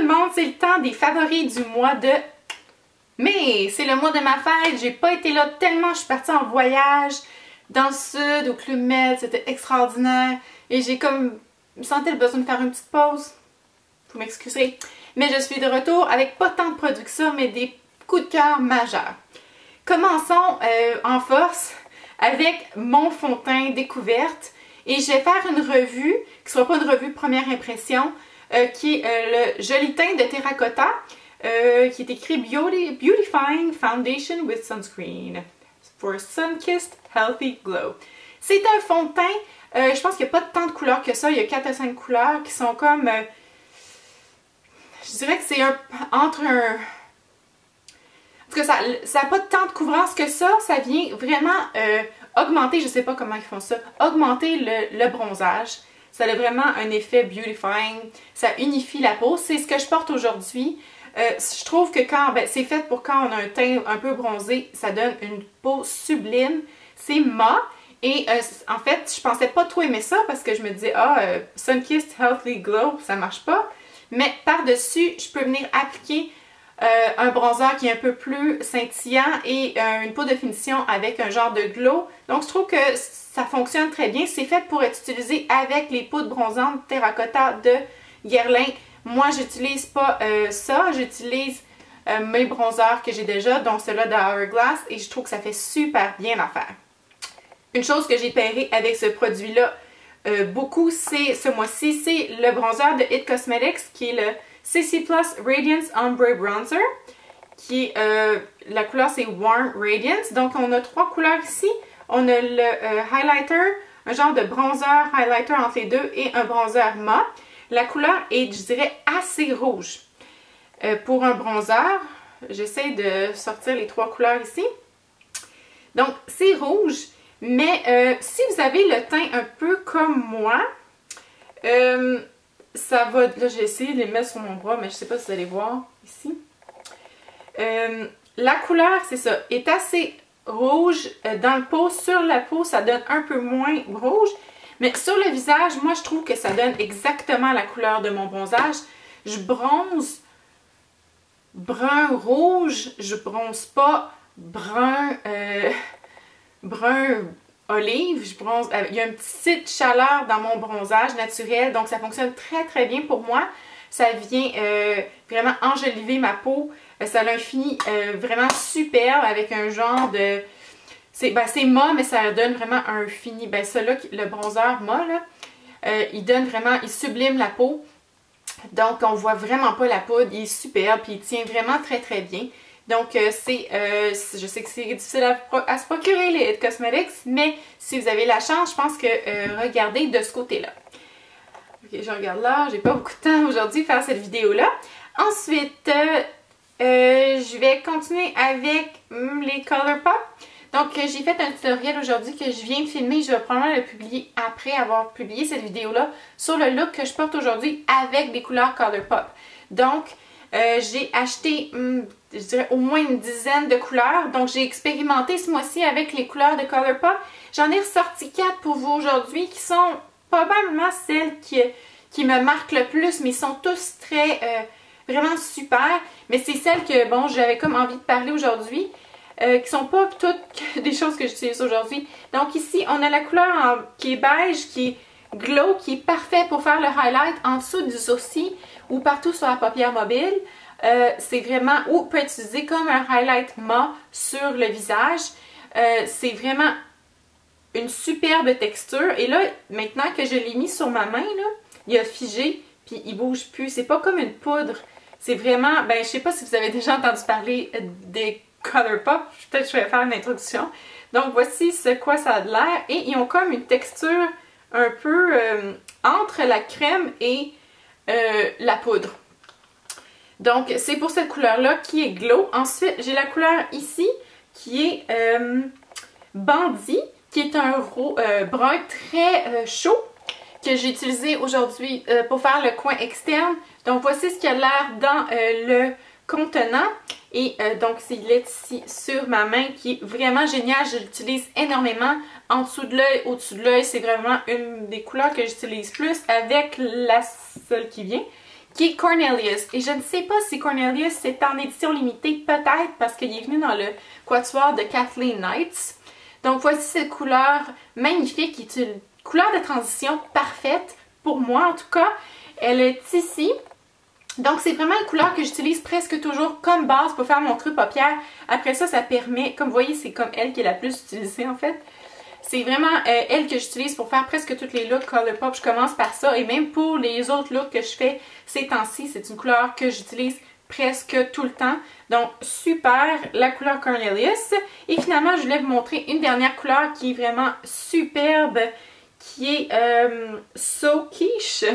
le monde, c'est le temps des favoris du mois de mai. C'est le mois de ma fête, j'ai pas été là tellement, je suis partie en voyage dans le sud, au Club Med, c'était extraordinaire. Et j'ai comme, sentais le besoin de faire une petite pause. Vous m'excuserez. Mais je suis de retour avec pas tant de produits que ça, mais des coups de cœur majeurs. Commençons en force avec mon fond de teint découverte. Et je vais faire une revue, qui ne soit pas une revue première impression, qui est le Joli Teint de Terracotta, qui est écrit Beautifying Foundation with Sunscreen for Sun-Kissed Healthy Glow. C'est un fond de teint, je pense qu'il n'y a pas tant de couleurs que ça, il y a 4 à 5 couleurs qui sont comme, je dirais que c'est entre un... En tout cas, ça n'a pas tant de couvrance que ça vient vraiment augmenter, je ne sais pas comment ils font ça, augmenter le bronzage. Ça a vraiment un effet beautifying, ça unifie la peau. C'est ce que je porte aujourd'hui. Je trouve que quand, c'est fait pour quand on a un teint un peu bronzé, ça donne une peau sublime. C'est mat. Et en fait, je pensais pas trop aimer ça parce que je me disais, Sun-Kissed Healthy Glow, ça marche pas. Mais par-dessus, je peux venir appliquer un bronzer qui est un peu plus scintillant et une peau de finition avec un genre de glow. Donc je trouve que ça fonctionne très bien. C'est fait pour être utilisé avec les poudres bronzantes Terracotta de Guerlain. Moi, j'utilise pas ça. J'utilise mes bronzers que j'ai déjà, dont ceux-là de Hourglass, et je trouve que ça fait super bien l'affaire. Une chose que j'ai pairée avec ce produit-là beaucoup, c'est ce mois-ci, c'est le bronzer de It Cosmetics qui est le CC Plus Radiance Ombre Bronzer, qui est, la couleur c'est Warm Radiance. Donc on a 3 couleurs ici. On a le highlighter, un genre de bronzer highlighter entre les deux et un bronzer mat. La couleur est, je dirais, assez rouge. Pour un bronzer, j'essaie de sortir les 3 couleurs ici. Donc c'est rouge, mais si vous avez le teint un peu comme moi, ça va, là j'ai essayé de les mettre sur mon bras, mais je ne sais pas si vous allez voir ici. La couleur, c'est ça, est assez rouge dans le pot. Sur la peau, ça donne un peu moins rouge. Mais sur le visage, moi je trouve que ça donne exactement la couleur de mon bronzage. Je bronze brun-rouge, je bronze pas brun olive, je bronze, il y a une petite chaleur dans mon bronzage naturel, donc ça fonctionne très très bien pour moi. Ça vient vraiment enjoliver ma peau, ça a un fini vraiment superbe avec un genre de... C'est mat, mais ça donne vraiment un fini, celui-là, le bronzer mat, là, il donne vraiment, il sublime la peau. Donc on voit vraiment pas la poudre, il est superbe, puis il tient vraiment très très bien. Donc, je sais que c'est difficile à se procurer les It Cosmetics, mais si vous avez la chance, je pense que regardez de ce côté-là. Ok, je regarde là, j'ai pas beaucoup de temps aujourd'hui pour faire cette vidéo-là. Ensuite, je vais continuer avec les Colourpop. Donc, j'ai fait un tutoriel aujourd'hui que je viens de filmer. Je vais probablement le publier après avoir publié cette vidéo-là sur le look que je porte aujourd'hui avec des couleurs Colourpop. Donc, j'ai acheté, je dirais, au moins une dizaine de couleurs. Donc, j'ai expérimenté ce mois-ci avec les couleurs de Colourpop. J'en ai ressorti 4 pour vous aujourd'hui qui sont probablement celles qui me marquent le plus, mais ils sont tous très, vraiment super. Mais c'est celles que, bon, j'avais comme envie de parler aujourd'hui, qui sont pas toutes des choses que j'utilise aujourd'hui. Donc ici, on a la couleur qui est beige, qui est glow, qui est parfait pour faire le highlight en dessous du sourcil ou partout sur la paupière mobile. C'est vraiment, ou peut être utilisé comme un highlight mat sur le visage. C'est vraiment une superbe texture. Et là, maintenant que je l'ai mis sur ma main, là, il a figé, puis il bouge plus. C'est pas comme une poudre. C'est vraiment, je sais pas si vous avez déjà entendu parler des Colourpop. Peut-être que je vais faire une introduction. Donc voici ce quoi ça a de l'air. Et ils ont comme une texture un peu entre la crème et la poudre. Donc c'est pour cette couleur-là qui est glow. Ensuite, j'ai la couleur ici qui est Bandit, qui est un brun très chaud que j'ai utilisé aujourd'hui pour faire le coin externe. Donc voici ce qu'il a l'air dans le contenant. Et donc c'est ici sur ma main qui est vraiment génial. Je l'utilise énormément en dessous de l'œil, au-dessus de l'œil. C'est vraiment une des couleurs que j'utilise plus avec la seule qui vient, qui est Cornelius. Et je ne sais pas si Cornelius c'est en édition limitée, peut-être parce qu'il est venu dans le quatuor de Kathleen Knights. Donc voici cette couleur magnifique, qui est une couleur de transition parfaite pour moi en tout cas. Elle est ici. Donc c'est vraiment une couleur que j'utilise presque toujours comme base pour faire mon creux paupière. Après ça, ça permet, comme vous voyez, c'est comme elle qui est la plus utilisée en fait. C'est vraiment elle que j'utilise pour faire presque tous les looks Colourpop. Je commence par ça et même pour les autres looks que je fais ces temps-ci, c'est une couleur que j'utilise presque tout le temps. Donc super, la couleur Cornelius. Et finalement, je voulais vous montrer une dernière couleur qui est vraiment superbe, qui est So Quiche.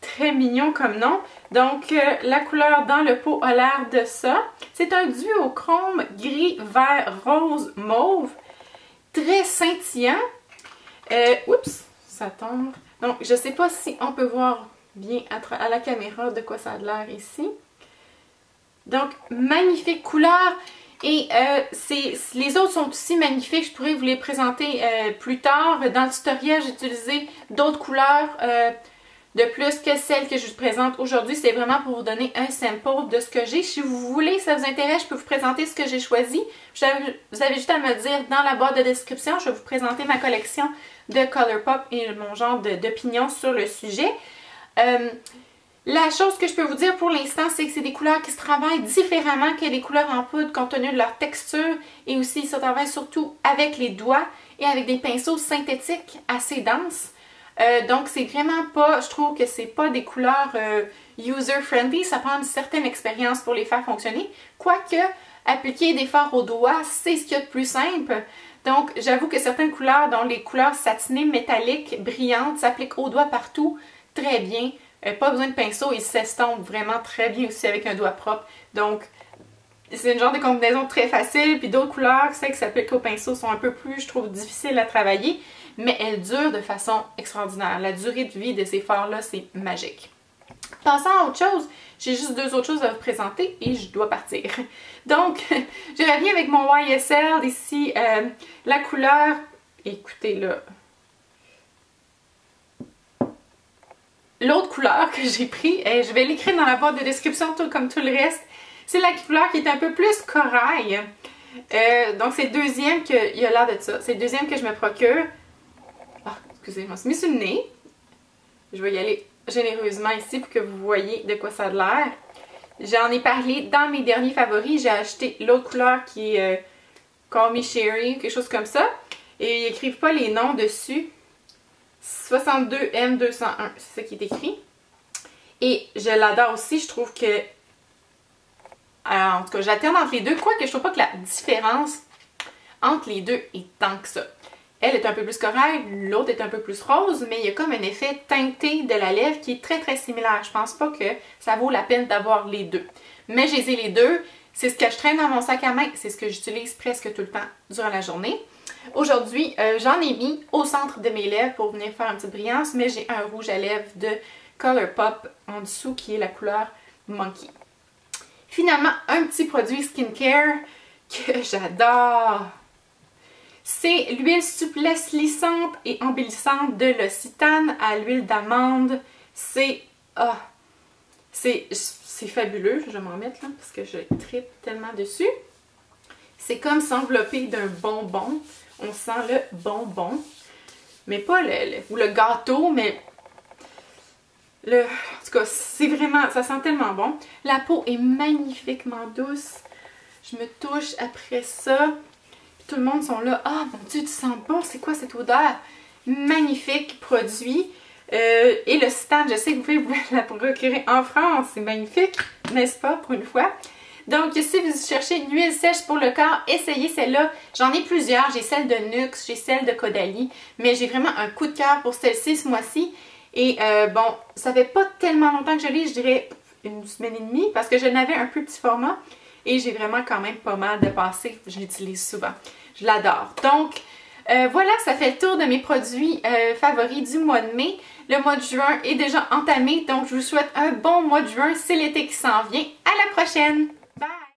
Très mignon comme nom. Donc la couleur dans le pot a l'air de ça. C'est un duochrome gris, vert, rose, mauve. Très scintillant. Oups, ça tombe. Donc, je ne sais pas si on peut voir bien à la caméra de quoi ça a l'air ici. Donc, magnifique couleur. Et les autres sont aussi magnifiques. Je pourrais vous les présenter plus tard. Dans le tutoriel, j'ai utilisé d'autres couleurs de plus que celles que je vous présente aujourd'hui. C'est vraiment pour vous donner un sample de ce que j'ai. Si vous voulez, ça vous intéresse, je peux vous présenter ce que j'ai choisi. Vous avez juste à me dire dans la boîte de description. Je vais vous présenter ma collection de Colourpop et mon genre d'opinion sur le sujet. La chose que je peux vous dire pour l'instant, c'est que c'est des couleurs qui se travaillent différemment que les couleurs en poudre compte tenu de leur texture. Et aussi, ils se travaillent surtout avec les doigts et avec des pinceaux synthétiques assez denses. Donc c'est vraiment pas, je trouve que c'est pas des couleurs user-friendly, ça prend une certaine expérience pour les faire fonctionner. Quoique, appliquer des fards au doigt, c'est ce qu'il y a de plus simple. Donc j'avoue que certaines couleurs, dont les couleurs satinées, métalliques, brillantes, s'appliquent au doigt partout très bien. Pas besoin de pinceau, ils s'estompent vraiment très bien aussi avec un doigt propre. Donc c'est une genre de combinaison très facile, puis d'autres couleurs, celles qui s'appliquent au pinceau sont un peu plus, je trouve, difficiles à travailler. Mais elles durent de façon extraordinaire. La durée de vie de ces fards-là, c'est magique. Passons à autre chose, j'ai juste deux autres choses à vous présenter et je dois partir. Donc, je reviens avec mon YSL ici, la couleur, écoutez là, l'autre couleur que j'ai pris, je vais l'écrire dans la boîte de description tout comme tout le reste, c'est la couleur qui est un peu plus corail. Donc c'est le deuxième qu'il y a l'air de ça, c'est le deuxième que je me procure. Excusez, je m'en suis mis sur le nez. Je vais y aller généreusement ici pour que vous voyez de quoi ça a l'air. J'en ai parlé dans mes derniers favoris. J'ai acheté l'autre couleur qui est Call Me Sherry, quelque chose comme ça. Et ils n'écrivent pas les noms dessus. 62M201, c'est ça qui est écrit. Et je l'adore aussi. Je trouve que... Alors, en tout cas, j'alterne entre les deux. Quoique je trouve pas que la différence entre les deux est tant que ça. Elle est un peu plus corail, l'autre est un peu plus rose, mais il y a comme un effet teinté de la lèvre qui est très très similaire. Je pense pas que ça vaut la peine d'avoir les deux. Mais j'ai les deux, c'est ce que je traîne dans mon sac à main, c'est ce que j'utilise presque tout le temps durant la journée. Aujourd'hui, j'en ai mis au centre de mes lèvres pour venir faire une petite brillance, mais j'ai un rouge à lèvres de Colourpop en dessous qui est la couleur Monkey. Finalement, un petit produit skincare que j'adore. C'est l'huile souplesse lissante et embellissante de L'Occitane à l'huile d'amande. C'est fabuleux. Je vais m'en mettre là parce que je tripe tellement dessus. C'est comme s'envelopper d'un bonbon. On sent le bonbon. Mais pas le gâteau, mais en tout cas, c'est vraiment, ça sent tellement bon. La peau est magnifiquement douce. Je me touche après ça. Tout le monde sont là. Ah mon Dieu, tu sens bon, c'est quoi cette odeur? Magnifique produit. Et L'Occitane, je sais que vous pouvez vous la procurer en France. C'est magnifique, n'est-ce pas, pour une fois? Donc, si vous cherchez une huile sèche pour le corps, essayez celle-là. J'en ai plusieurs. J'ai celle de Nuxe, j'ai celle de Caudalie. Mais j'ai vraiment un coup de cœur pour celle-ci ce mois-ci. Et bon, ça fait pas tellement longtemps que je l'ai, je dirais une semaine et demie, parce que je n'avais un plus petit format. Et j'ai vraiment quand même pas mal de passé. Je l'utilise souvent. Je l'adore. Donc, voilà, ça fait le tour de mes produits favoris du mois de mai. Le mois de juin est déjà entamé, donc je vous souhaite un bon mois de juin. C'est l'été qui s'en vient. À la prochaine!